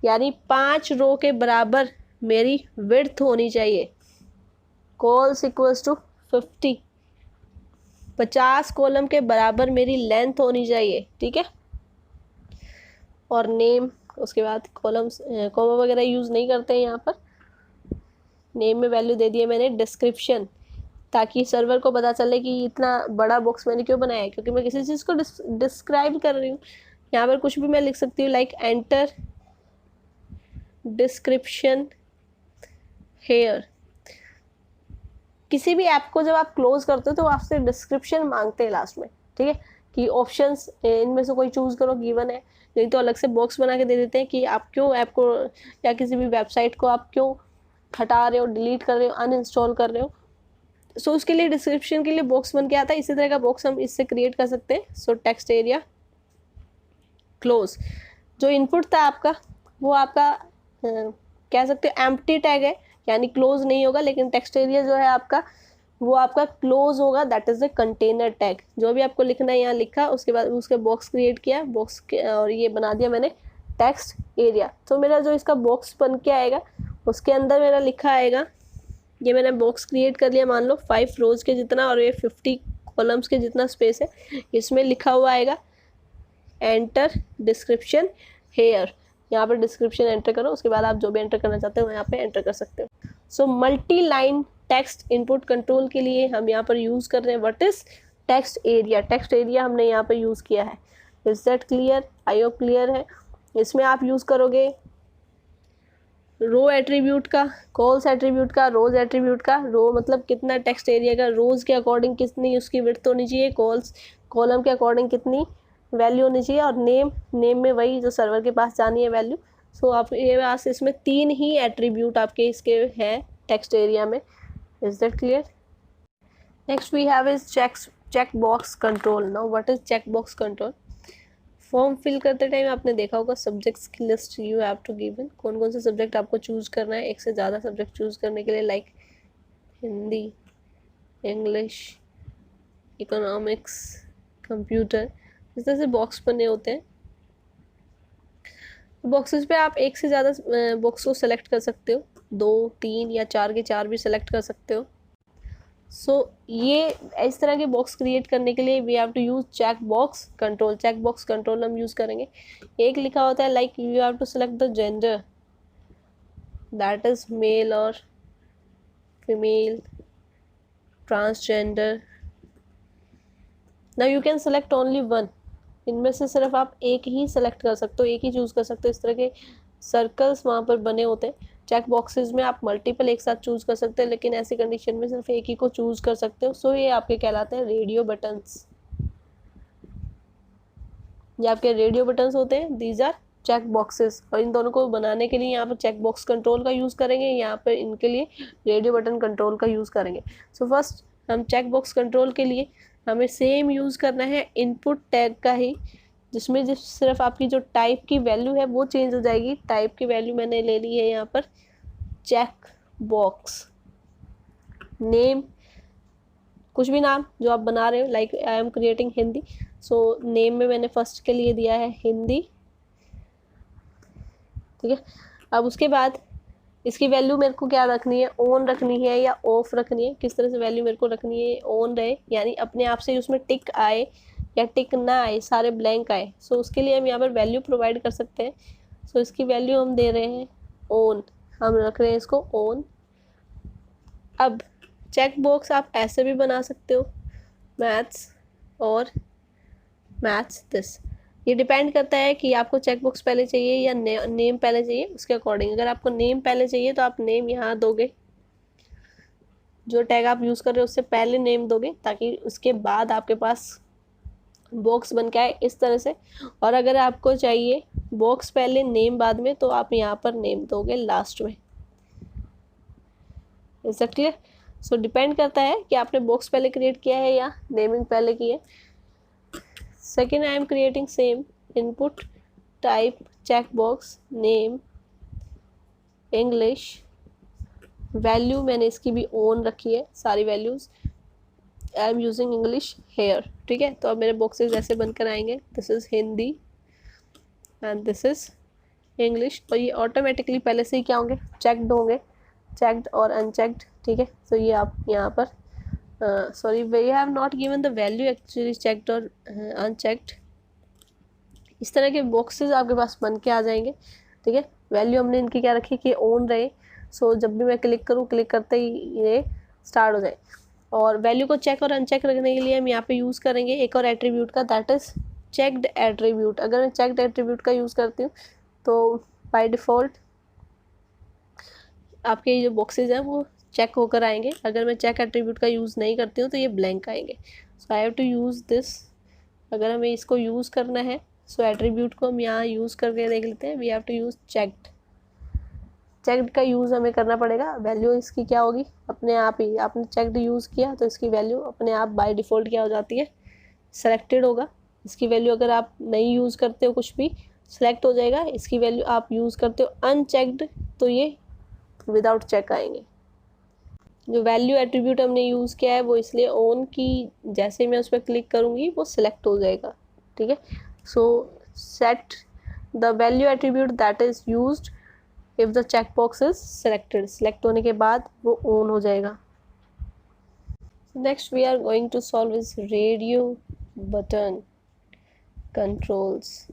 यानी 5 रो के बराबर मेरी विड्थ होनी चाहिए। कॉल्स इक्वल्स टू 50, 50 कॉलम के बराबर मेरी लेंथ होनी चाहिए। ठीक है, और नेम, उसके बाद कॉलम्स, कॉमा वगैरह यूज़ नहीं करते हैं यहाँ पर। नेम में वैल्यू दे दिए मैंने डिस्क्रिप्शन, ताकि सर्वर को पता चले कि इतना बड़ा बॉक्स मैंने क्यों बनाया है, क्योंकि मैं किसी चीज़ को डिस्क्राइब कर रही हूँ। यहाँ पर कुछ भी मैं लिख सकती हूँ, लाइक एंटर डिस्क्रिप्शन हेयर। किसी भी ऐप को जब आप क्लोज करते हो तो आपसे डिस्क्रिप्शन मांगते हैं लास्ट में। ठीक है, कि ऑप्शंस इनमें से कोई चूज करो, गिवन है, नहीं तो अलग से बॉक्स बना के दे देते हैं कि आप क्यों ऐप को या किसी भी वेबसाइट को आप क्यों हटा रहे हो, डिलीट कर रहे हो, अनइंस्टॉल कर रहे हो। सो उसके लिए डिस्क्रिप्शन के लिए बॉक्स बन के आता है। इसी तरह का बॉक्स हम इससे क्रिएट कर सकते हैं। सो टेक्स्ट एरिया क्लोज, जो इनपुट था आपका वो आपका कह सकते हो एम्प्टी टैग है, यानी क्लोज नहीं होगा, लेकिन टेक्स्ट एरिया जो है आपका वो आपका क्लोज होगा, that is the container tag. जो भी आपको लिखना है यहाँ लिखा, उसके बाद उसके बॉक्स क्रिएट किया, बॉक्स और ये बना दिया मैंने टेक्स्ट एरिया। तो मेरा जो इसका बॉक्स बन के आएगा उसके अंदर मेरा लिखा आएगा, ये मैंने बॉक्स क्रिएट कर लिया, मान लो 5 रोज के जितना, और ये 50 कॉलम्स के जितना स्पेस है, इसमें लिखा हुआ आएगा एंटर डिस्क्रिप्शन हेयर। यहाँ पर डिस्क्रिप्शन एंटर करो, उसके बाद आप जो भी एंटर करना चाहते हो यहाँ पे एंटर कर सकते हो। So multi line text input control के लिए हम यहाँ पर यूज़ कर रहे हैं what is text area. Text area हमने यहाँ पर यूज़ किया है। Is that clear? I hope clear है। इसमें आप यूज़ करोगे रो एट्रीब्यूट का, कॉल्स एट्रीब्यूट का, रोज एट्रीब्यूट का। रो मतलब कितना टेक्स्ट एरिया का, रोज के अकॉर्डिंग कितनी उसकी विड्थ होनी चाहिए, कॉल्स कॉलम के अकॉर्डिंग कितनी वैल्यू होनी चाहिए, और नेम में वही जो सर्वर के पास जानी है वैल्यू। सो आप ये पास इसमें 3 ही एट्रीब्यूट आपके इसके हैं टेक्स्ट एरिया में। Is that clear? Next we have is check box control. Now what is check box control? Form fill करते टाइम आपने देखा होगा सब्जेक्ट्स की list you have to given, कौन कौन से सब्जेक्ट आपको चूज़ करना है, एक से ज़्यादा सब्जेक्ट चूज़ करने के लिए, like Hindi, English, economics, computer, इस तरह से बॉक्स बने होते हैं। बॉक्सेस पे आप एक से ज़्यादा बॉक्स को सेलेक्ट कर सकते हो, 2, 3 या 4 के 4 भी सेलेक्ट कर सकते हो। सो ये इस तरह के बॉक्स क्रिएट करने के लिए we have to use check box control. Check box control हम यूज़ करेंगे। एक लिखा होता है like you have to select the gender, that is male और female, transgender. Now you can select only one, इनमें से सिर्फ आप एक ही सेलेक्ट कर सकते हो, एक ही चूज़ कर सकते हो। इस तरह के सर्कल्स वहाँ पर बने होते हैं। चेक बॉक्सेस में आप मल्टीपल एक साथ चूज़ कर सकते हैं, लेकिन ऐसी कंडीशन में सिर्फ एक ही को चूज़ कर सकते हो। सो ये आपके कहलाते हैं रेडियो बटन्स। ये आपके रेडियो बटन्स होते हैं, दीज आर चेक बॉक्सेस। और इन दोनों को बनाने के लिए यहाँ पर चेक बॉक्स कंट्रोल का यूज़ करेंगे, यहाँ पर इनके लिए रेडियो बटन कंट्रोल का यूज़ करेंगे। सो फर्स्ट हम चेक बॉक्स कंट्रोल के लिए हमें सेम यूज़ करना है इनपुट टैग का ही, जिसमें जिस सिर्फ आपकी जो टाइप की वैल्यू है वो चेंज हो जाएगी। टाइप की वैल्यू मैंने ले ली है यहाँ पर चेक बॉक्स। नेम कुछ भी नाम जो आप बना रहे हो, like I am creating Hindi, so name में मैंने फर्स्ट के लिए दिया है हिंदी, ठीक है। अब उसके बाद इसकी वैल्यू मेरे को क्या रखनी है, ऑन रखनी है या ऑफ रखनी है, किस तरह से वैल्यू मेरे को रखनी है, ऑन रहे यानी अपने आप से उसमें टिक आए या टिक ना आए, सारे ब्लैंक आए। सो उसके लिए हम यहाँ पर वैल्यू प्रोवाइड कर सकते हैं। सो इसकी वैल्यू हम दे रहे हैं ऑन, हम रख रहे हैं इसको ऑन। अब चेक बॉक्स आप ऐसे भी बना सकते हो, मैथ्स और मैथ्स दिस, ये डिपेंड करता है कि आपको चेक बॉक्स पहले चाहिए या नेम पहले चाहिए, उसके अकॉर्डिंग। अगर आपको नेम पहले चाहिए तो आप नेम यहाँ दोगे, जो टैग आप यूज़ कर रहे हो उससे पहले नेम दोगे, ताकि उसके बाद आपके पास बॉक्स बन के आए इस तरह से। और अगर आपको चाहिए बॉक्स पहले नेम बाद में, तो आप यहाँ पर नेम दोगे लास्ट में। Is that clear? So depend करता है कि आपने बॉक्स पहले क्रिएट किया है या नेमिंग पहले की है। Second, I am creating same input type check box name English, value मैंने इसकी भी ऑन रखी है, सारी values I am using English here, ठीक है। तो अब मेरे बॉक्सेस ऐसे बनकर आएंगे, this is Hindi and this is English, और ये ऑटोमेटिकली पहले से ही क्या होंगे, चेक्ड होंगे, चेक्ड और अनचेक्ड, ठीक है। तो ये आप यहाँ पर sorry we have not given the value actually checked और अनचेक्ड, इस तरह के बॉक्सेस आपके पास बन के आ जाएंगे, ठीक है। वैल्यू हमने इनकी क्या रखी कि ऑन रहे, सो जब भी मैं क्लिक करूँ, क्लिक करते ही ये स्टार्ट हो जाए। और वैल्यू को चेक और अनचेक रखने के लिए हम यहाँ पे यूज़ करेंगे एक और एट्रीब्यूट का, दैट इज़ चेक्ड एट्रीब्यूट। अगर मैं चेक्ड एट्रीब्यूट का यूज़ करती हूँ तो बाय डिफ़ॉल्ट आपके ये जो बॉक्सेज हैं वो चेक होकर आएंगे। अगर मैं चेक एट्रीब्यूट का यूज़ नहीं करती हूँ तो ये ब्लैंक आएंगे। So I have to use this, अगर हमें इसको यूज़ करना है, सो एट्रीब्यूट को हम यहाँ यूज़ करके देख लेते हैं। We have to use checked, checked का यूज़ हमें करना पड़ेगा। वैल्यू इसकी क्या होगी, अपने आप ही आपने चेक्ड यूज़ किया तो इसकी वैल्यू अपने आप बाय डिफ़ॉल्ट क्या हो जाती है, सेलेक्टेड होगा। इसकी वैल्यू अगर आप नहीं यूज़ करते हो कुछ भी, सेलेक्ट हो जाएगा। इसकी वैल्यू आप यूज़ करते हो अनचेक्ड तो ये विदाउट चेक आएंगे। जो वैल्यू एट्रीब्यूट हमने यूज़ किया है वो इसलिए ऑन की, जैसे मैं उस पर क्लिक करूँगी वो सिलेक्ट हो जाएगा, ठीक है। So set the value attribute that is used if the check box is selected, select होने के बाद वो ऑन हो जाएगा। Next we are going to solve is radio button controls.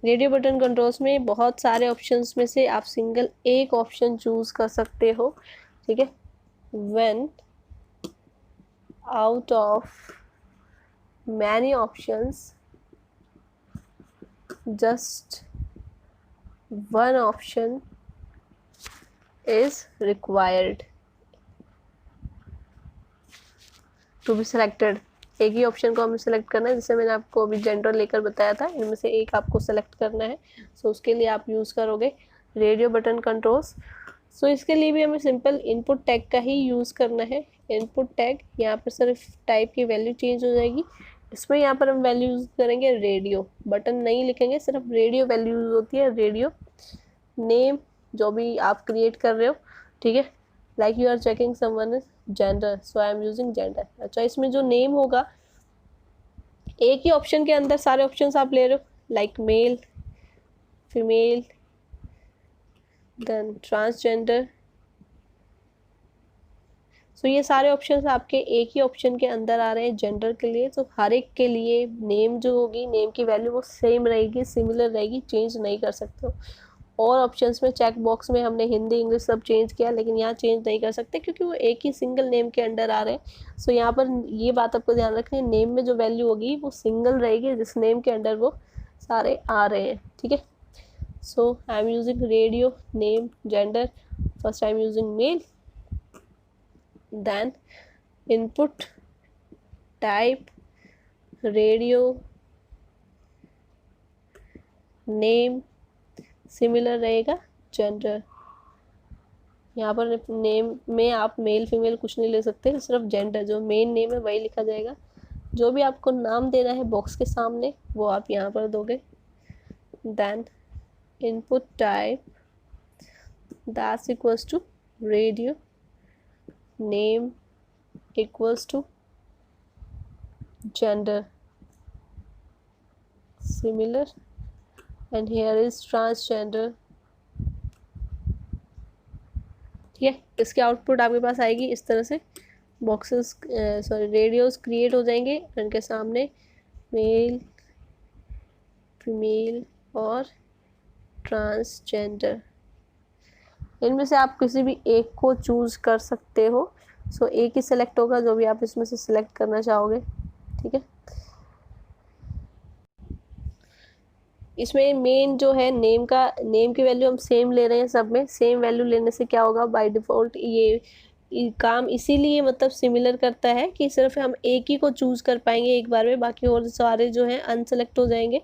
Radio button controls में बहुत सारे ऑप्शंस में से आप सिंगल एक ऑप्शन चूज कर सकते हो, ठीक है। When out of many options just one option is required to be selected. एक ही ऑप्शन को हमें सेलेक्ट करना है, जैसे मैंने आपको अभी जेंडर लेकर बताया था, इनमें से एक आपको सेलेक्ट करना है। सो उसके लिए आप यूज़ करोगे रेडियो बटन कंट्रोल्स। सो इसके लिए भी हमें सिंपल इनपुट टैग का ही यूज़ करना है। इनपुट टैग यहाँ पर सिर्फ टाइप की वैल्यू चेंज हो जाएगी, इसमें यहाँ पर हम वैल्यू यूज़ करेंगे रेडियो, बटन नहीं लिखेंगे, सिर्फ रेडियो वैल्यू यूज़ होती है। रेडियो नेम जो भी आप क्रिएट कर रहे हो, ठीक है, like you are checking someone is gender, so I am using gender. अच्छा, इसमें जो नेम होगा एक ही ऑप्शन के अंदर सारे ऑप्शंस आप ले रहे हो, like male, female, then transgender. So ये सारे ऑप्शंस आपके एक ही ऑप्शन के अंदर आ रहे हैं जेंडर के लिए। तो हर एक के लिए नेम जो होगी, नेम की वैल्यू वो सेम रहेगी, सिमिलर रहेगी, चेंज नहीं कर सकते हो। और ऑप्शंस में चेक बॉक्स में हमने हिंदी इंग्लिश सब चेंज किया, लेकिन यहाँ चेंज नहीं कर सकते क्योंकि वो एक ही सिंगल नेम के अंडर आ रहे हैं। सो यहाँ पर ये बात आपको ध्यान रखनी है, नेम में जो वैल्यू होगी वो सिंगल रहेगी जिस नेम के अंडर वो सारे आ रहे हैं, ठीक है। So I am using radio name gender, first I am using male, then input type radio name, similar रहेगा जेंडर। यहाँ पर नेम में आप मेल फीमेल कुछ नहीं ले सकते, सिर्फ जेंडर जो मेन नेम है वही लिखा जाएगा। जो भी आपको नाम देना है बॉक्स के सामने वो आप यहाँ पर दोगे। Then input type that's equals to radio name equals to gender similar, and here is transgender. ठीक है, इसके आउटपुट आपके पास आएगी इस तरह से, बॉक्सेस सॉरी रेडियोस क्रिएट हो जाएंगे, उनके सामने मेल, फीमेल और ट्रांसजेंडर। इनमें से आप किसी भी एक को चूज कर सकते हो। सो एक ही सिलेक्ट होगा, जो भी आप इसमें से सिलेक्ट करना चाहोगे। ठीक है, इसमें मेन जो है नेम की वैल्यू हम सेम ले रहे हैं, सब में सेम वैल्यू लेने से क्या होगा, बाय डिफ़ॉल्ट ये काम इसीलिए मतलब सिमिलर करता है कि सिर्फ हम एक ही को चूज़ कर पाएंगे एक बार में, बाकी और सारे जो हैं अनसेलेक्ट हो जाएंगे।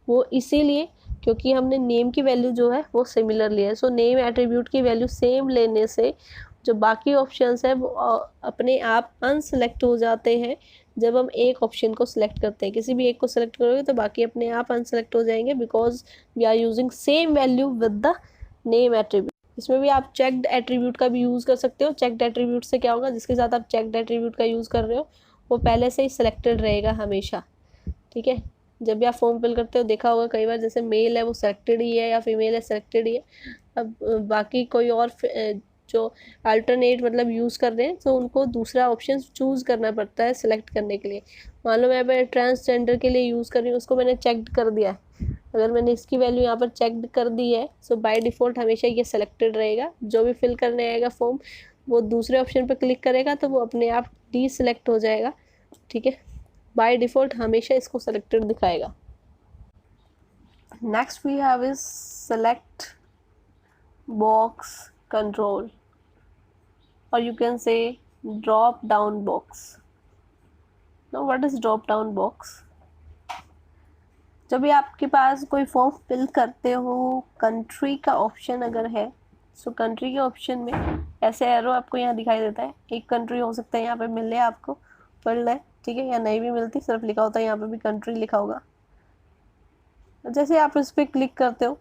वो इसीलिए क्योंकि हमने नेम की वैल्यू जो है वो सिमिलर लिया है। सो नेम एट्रीब्यूट की वैल्यू सेम लेने से जो बाकी ऑप्शंस हैं वो अपने आप अनसेलेक्ट हो जाते हैं। जब हम एक ऑप्शन को सिलेक्ट करते हैं, किसी भी एक को सिलेक्ट करोगे तो बाकी अपने आप अनसेलेक्ट हो जाएंगे, because we are using same value with the name attribute. इसमें भी आप चेक्ड एट्रीब्यूट का भी यूज़ कर सकते हो। चेक्ड एट्रीब्यूट से क्या होगा, जिसके साथ आप चेक्ड एट्रीब्यूट का यूज़ कर रहे हो वो पहले से ही सिलेक्टेड रहेगा हमेशा। ठीक है, जब भी आप फॉर्म फिल करते हो देखा होगा कई बार, जैसे मेल है वो सिलेक्टेड ही है या फीमेल है सिलेक्टेड ही है। अब बाकी कोई और जो अल्टरनेट मतलब यूज़ कर रहे हैं तो उनको दूसरा ऑप्शन चूज़ करना पड़ता है सिलेक्ट करने के लिए। मान लो मैं ट्रांसजेंडर के लिए यूज़ कर रही हूँ, उसको मैंने चेक्ड कर दिया है। अगर मैंने इसकी वैल्यू यहाँ पर चेक्ड कर दी है सो बाय डिफ़ॉल्ट हमेशा ये सिलेक्टेड रहेगा। जो भी फिल करने आएगा फॉर्म वो दूसरे ऑप्शन पर क्लिक करेगा तो वो अपने आप डीसिलेक्ट हो जाएगा। ठीक है, बाय डिफ़ॉल्ट हमेशा इसको सेलेक्टेड दिखाएगा। Next we have is select box control, or you can say drop down box. Now what is drop down box? जब भी आपके पास कोई फॉर्म फिल करते हो, कंट्री का ऑप्शन अगर है, सो कंट्री के ऑप्शन में ऐसे एरो आपको यहाँ दिखाई देता है। एक कंट्री हो सकता है यहाँ पे मिले आपको, फिल्ड है, ठीक है, या नहीं भी मिलती, सिर्फ लिखा होता है यहाँ पे भी कंट्री लिखा होगा। जैसे आप इस पर क्लिक करते हो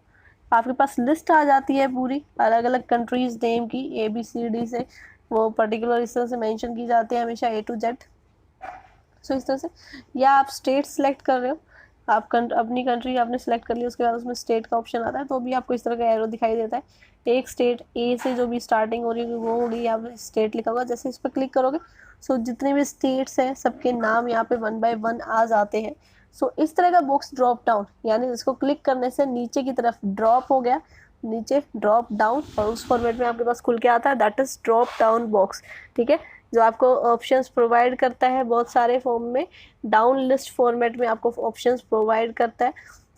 आपके पास लिस्ट आ जाती है पूरी अलग अलग कंट्रीज नेम की, ABCD से वो पर्टिकुलर इस तरह से मेंशन की जाती है हमेशा A to Z। सो इस तरह से, या आप स्टेट सेलेक्ट कर रहे हो, आप अपनी कंट्री आपने सेलेक्ट कर लिया, उसके बाद उसमें स्टेट का ऑप्शन आता है तो भी आपको इस तरह का एरो दिखाई देता है। एक स्टेट A से जो भी स्टार्टिंग हो रही है वो होगी, यहाँ पर स्टेट लिखा होगा। जैसे इस पर क्लिक करोगे सो जितने भी स्टेट्स हैं सबके नाम यहाँ पे 1 by 1 आ जाते हैं। सो इस तरह का बॉक्स ड्रॉप डाउन, यानी इसको क्लिक करने से नीचे की तरफ ड्रॉप हो गया, नीचे ड्रॉप डाउन, और उस फॉर्मेट में आपके पास खुल के आता है, that is drop down box. ठीक है, जो आपको ऑप्शंस प्रोवाइड करता है बहुत सारे फॉर्म में, डाउन लिस्ट फॉर्मेट में आपको ऑप्शंस प्रोवाइड करता है,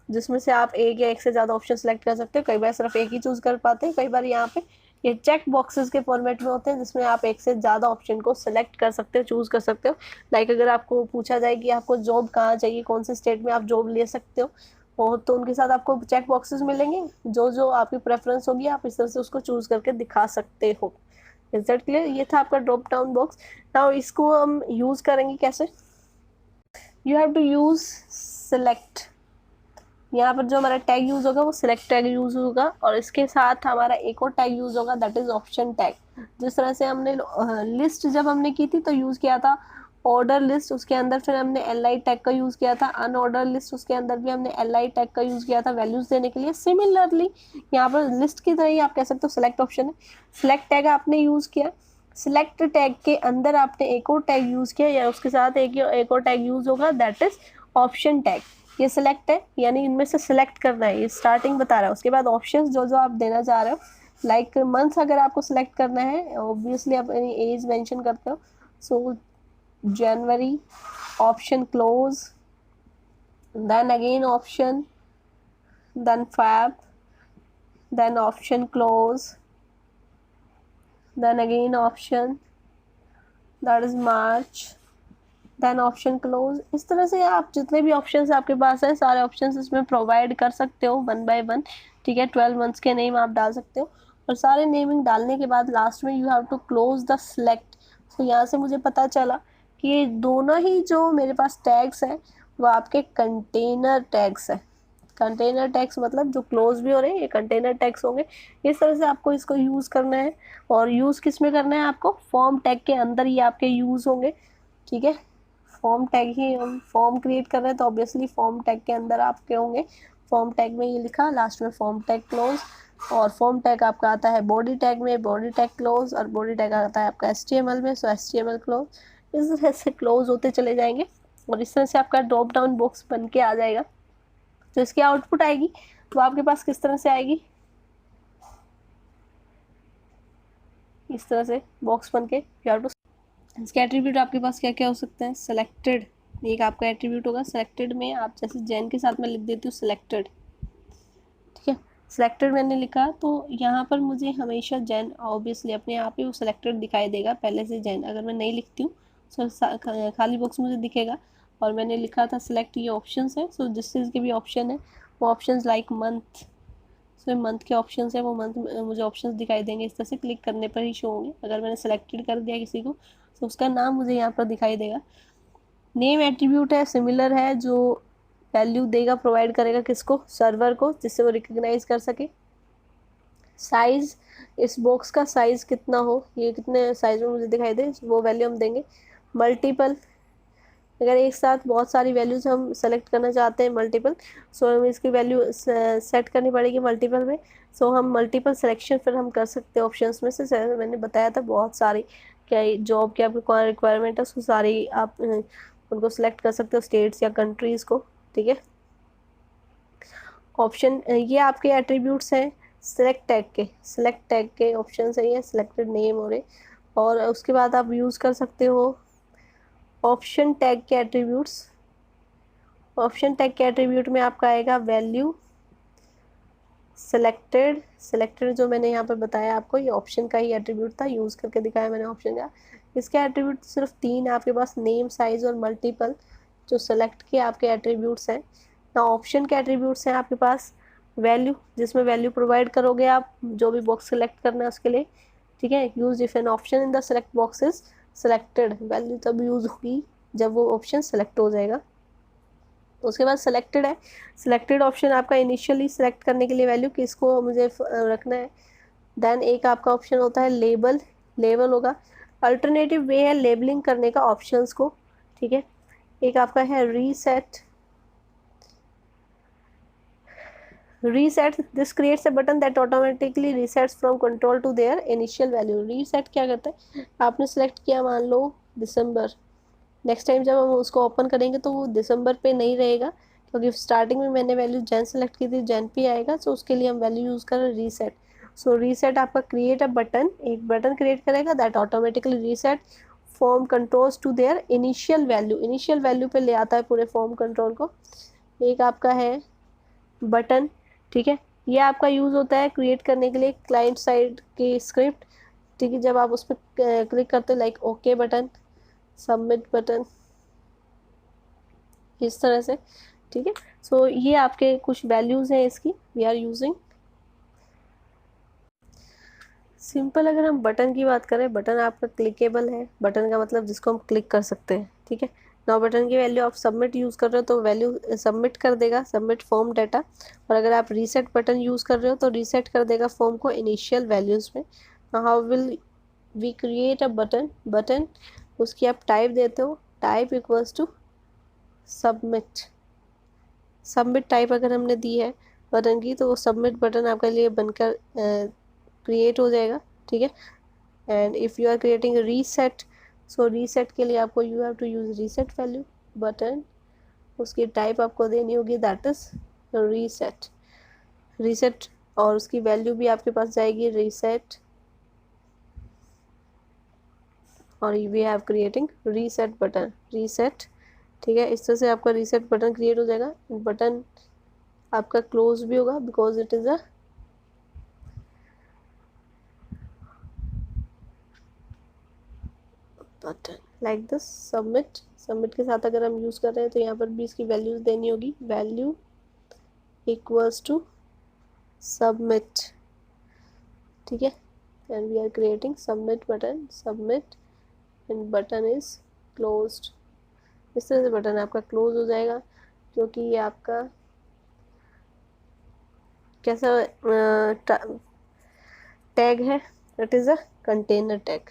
जिसमें से आप एक या एक से ज़्यादा ऑप्शन सेलेक्ट कर सकते हो। कई बार सिर्फ एक ही चूज़ कर पाते हैं, कई बार यहाँ पे ये चेक बॉक्सेस के फॉर्मेट में होते हैं जिसमें आप एक से ज़्यादा ऑप्शन को सेलेक्ट कर सकते हो, चूज़ कर सकते हो। लाइक अगर आपको पूछा जाए कि आपको जॉब कहाँ चाहिए, कौन से स्टेट में आप जॉब ले सकते हो, और तो उनके साथ आपको चेक बॉक्सेस मिलेंगे, जो जो आपकी प्रेफरेंस होगी आप इस तरह से उसको चूज़ करके दिखा सकते हो। Is that clear? ये था आपका ड्रॉप डाउन बॉक्स। नाउ इसको हम यूज़ करेंगे कैसे? You have to use select. यहाँ पर जो हमारा टैग यूज़ होगा वो सिलेक्ट टैग यूज़ होगा, और इसके साथ हमारा एक और टैग यूज़ होगा, दैट इज़ ऑप्शन टैग। जिस तरह से हमने लिस्ट जब हमने की थी तो यूज़ किया था ऑर्डर लिस्ट, उसके अंदर फिर हमने LI टैग का यूज़ किया था। अनऑर्डर लिस्ट, उसके अंदर भी हमने LI टैग का यूज़ किया था वैल्यूज़ देने के लिए। सिमिलरली यहाँ पर लिस्ट की तरह ही आप कह सकते हो सिलेक्ट ऑप्शन है, सिलेक्ट टैग आपने यूज़ किया, सिलेक्ट टैग के अंदर आपने एक और टैग यूज़ किया या उसके साथ एक और टैग यूज़ होगा, दैट इज़ ऑप्शन टैग। ये सिलेक्ट है, यानी इनमें से सिलेक्ट करना है, ये स्टार्टिंग बता रहा है। उसके बाद ऑप्शंस जो जो आप देना चाह रहे हो, लाइक मंथ्स अगर आपको सिलेक्ट करना है, ऑब्वियसली आप अपनी एज मेंशन करते हो। So January, option close, then again option, then Feb, then option close, then again option, that is March, then option close. इस तरह से आप जितने भी ऑप्शंस आपके पास हैं सारे ऑप्शंस इसमें प्रोवाइड कर सकते हो 1 by 1। ठीक है, 12 मंथ्स के नेम आप डाल सकते हो, और सारे नेमिंग डालने के बाद लास्ट में you have to close the select. सो यहाँ से मुझे पता चला कि ये दोनों ही जो मेरे पास टैग्स हैं वो आपके कंटेनर टैग्स हैं। कंटेनर टैग्स मतलब जो क्लोज भी हो रहे हैं ये कंटेनर टैग्स होंगे। इस तरह से आपको इसको यूज़ करना है। और यूज़ किस में करना है आपको, फॉर्म टैग के अंदर ही आपके यूज़ होंगे, ठीक है। फॉर्म टैग ही हम फॉर्म क्रिएट कर रहे हैं तो ऑब्वियसली फॉर्म टैग के अंदर आपके होंगे। फॉर्म टैग में ये लिखा, लास्ट में फॉर्म टैग क्लोज। और फॉर्म टैग आपका आता है बॉडी टैग में, बॉडी टैग क्लोज। और बॉडी टैग आता है आपका HTML में, सो HTML क्लोज। इस तरह से क्लोज होते चले जाएंगे और इस तरह से आपका ड्रॉप डाउन बॉक्स बन के आ जाएगा। तो इसकी आउटपुट आएगी तो आपके पास किस तरह से आएगी, इस तरह से बॉक्स बन के। इसके एट्रीब्यूट आपके पास क्या क्या हो सकते हैं, सेलेक्टेड एक आपका एट्रीब्यूट होगा। सेलेक्टेड में आप जैसे जैन के साथ में लिख देती हूँ सेलेक्टेड, ठीक है। सेलेक्टेड मैंने लिखा तो यहाँ पर मुझे हमेशा जैन ऑब्वियसली अपने आप ही वो सेलेक्टेड दिखाई देगा पहले से जैन। अगर मैं नहीं लिखती हूँ तो खाली बॉक्स मुझे दिखेगा। और मैंने लिखा था सेलेक्ट, ये ऑप्शंस है, सो जिस चीज़ के भी ऑप्शन है वो ऑप्शंस लाइक मंथ, सो मंथ के ऑप्शंस है वो मंथ मुझे ऑप्शंस दिखाई देंगे। इस तरह से क्लिक करने पर ही शो होंगे। अगर मैंने सेलेक्टेड कर दिया किसी को तो उसका नाम मुझे यहाँ पर दिखाई देगा। नेम एट्रीब्यूट है, सिमिलर है, जो वैल्यू देगा, प्रोवाइड करेगा किसको, सर्वर को, जिससे वो रिकग्नाइज कर सके। साइज, इस बॉक्स का साइज कितना हो, ये कितने साइज में मुझे दिखाई दे, वो वैल्यू हम देंगे। मल्टीपल, अगर एक साथ बहुत सारी वैल्यूज हम सेलेक्ट करना चाहते हैं मल्टीपल, सो हमें इसकी वैल्यू सेट करनी पड़ेगी मल्टीपल में। सो हम मल्टीपल सिलेक्शन फिर हम कर सकते हैं ऑप्शंस में से। मैंने बताया था बहुत सारी क्या जॉब की आपकी कौन रिक्वायरमेंट है, उसको सारी आप उनको सिलेक्ट कर सकते हो, स्टेट्स या कंट्रीज़ को, ठीक है। ऑप्शन, ये आपके एट्रीब्यूट्स हैं सिलेक्ट टैग के ऑप्शन है ये, सिलेक्टेड नेम और उसके बाद आप यूज़ कर सकते हो ऑप्शन टैग के एट्रीब्यूट्स। ऑप्शन टैग के एट्रीब्यूट में आपका आएगा वैल्यू, सेलेक्टेड जो मैंने यहाँ पर बताया आपको, ये ऑप्शन का ही एट्रीब्यूट था, यूज़ करके दिखाया मैंने ऑप्शन का। इसके एट्रीब्यूट सिर्फ 3 आपके पास, नेम, साइज और मल्टीपल, जो सेलेक्ट के आपके एट्रीब्यूट्स हैं ना। ऑप्शन के एट्रीब्यूट्स हैं आपके पास वैल्यू, जिसमें वैल्यू प्रोवाइड करोगे आप जो भी बॉक्स सेलेक्ट करना है उसके लिए, ठीक है। Use if an option in the select box is selected, value तब यूज़ होगी जब वो ऑप्शन सेलेक्ट हो जाएगा। उसके बाद सेलेक्टेड है, सेलेक्टेड ऑप्शन आपका इनिशियली सेलेक्ट करने के लिए वैल्यू किसको मुझे रखना है। देन एक आपका ऑप्शन होता है लेबल होगा, अल्टरनेटिव वे है लेबलिंग करने का ऑप्शंस को, ठीक है। एक आपका है reset, this creates a button that automatically resets from control to their initial value. Reset क्या करता है, आपने सेलेक्ट किया मान लो दिसंबर, नेक्स्ट टाइम जब हम उसको ओपन करेंगे तो वो दिसंबर पे नहीं रहेगा, क्योंकि स्टार्टिंग में मैंने वैल्यू जैन सेलेक्ट की थी, जैन पे आएगा। सो उसके लिए हम वैल्यू यूज़ कर रहे हैं रीसेट। सो रीसेट आपका क्रिएट अ बटन, एक बटन क्रिएट करेगा that automatically reset form controls to their initial value पे ले आता है पूरे फॉर्म कंट्रोल को। एक आपका है बटन, ठीक है। ये आपका यूज़ होता है क्रिएट करने के लिए क्लाइंट साइड की स्क्रिप्ट, ठीक है। जब आप उस पर क्लिक करते हो like okay button, submit button, इस तरह से, ठीक है। सो ये आपके कुछ वैल्यूज़ हैं इसकी वी आर यूजिंग। सिंपल अगर हम बटन की बात करें, बटन आपका क्लिकेबल है, बटन का मतलब जिसको हम क्लिक कर सकते हैं, ठीक है। नाउ बटन की वैल्यू आप सबमिट यूज़ कर रहे हो तो वैल्यू सबमिट कर देगा, सबमिट फॉर्म डाटा। और अगर आप रीसेट बटन यूज़ कर रहे हो तो रीसेट कर देगा फॉर्म को इनिशियल वैल्यूज़ में। How will we create a button, उसकी आप टाइप देते हो, type equals to submit type अगर हमने दी है बटन की तो वो सबमिट बटन आपके लिए बनकर क्रिएट हो जाएगा, ठीक है। And if you are creating reset, so reset के लिए आपको you have to use reset value button, उसकी टाइप आपको देनी होगी दैट इज़ रीसेट और उसकी वैल्यू भी आपके पास जाएगी रीसेट। और we have creating reset button, ठीक है। इस तरह से आपका रीसेट बटन क्रिएट हो जाएगा। बटन आपका क्लोज भी होगा because it is a button like this. Submit के साथ अगर हम यूज़ कर रहे हैं तो यहाँ पर भी इसकी वैल्यूज देनी होगी, वैल्यू इक्वल्स टू सबमिट, ठीक है। And we are creating submit and button is closed. इस तरह से बटन आपका क्लोज हो जाएगा, क्योंकि ये आपका कैसा टैग है? It is a container tag.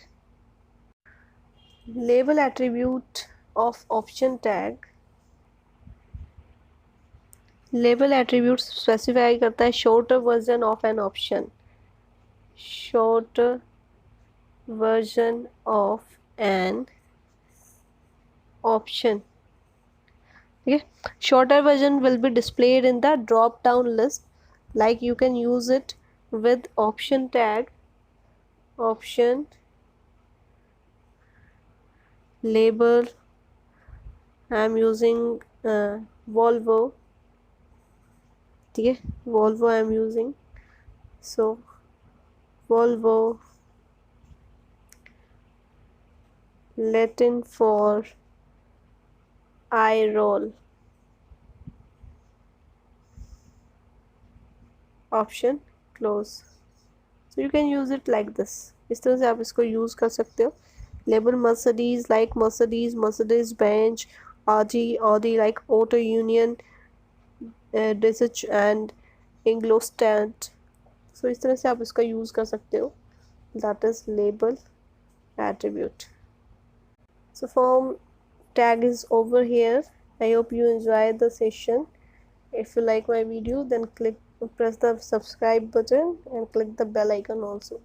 Label attribute of option tag. Label attribute specify करता है shorter version of an option. Shorter version of an option. Okay. Shorter version will be displayed in the drop down list. Like you can use it with option tag, option label. I am using Volvo. ठीक है, Volvo I am using. So Volvo Latin for eye roll. Option close. So you can use it like this. इस तरह से आप इसको use कर सकते हो. Label Mercedes like Mercedes, Mercedes Benz, Audi like Auto Union, Desic and Ingolstadt. So इस तरह से आप इसका यूज़ कर सकते हो. That is label attribute. So form tag is over here. I hope you enjoyed the session. If you like my video, then press the subscribe button and click the bell icon also.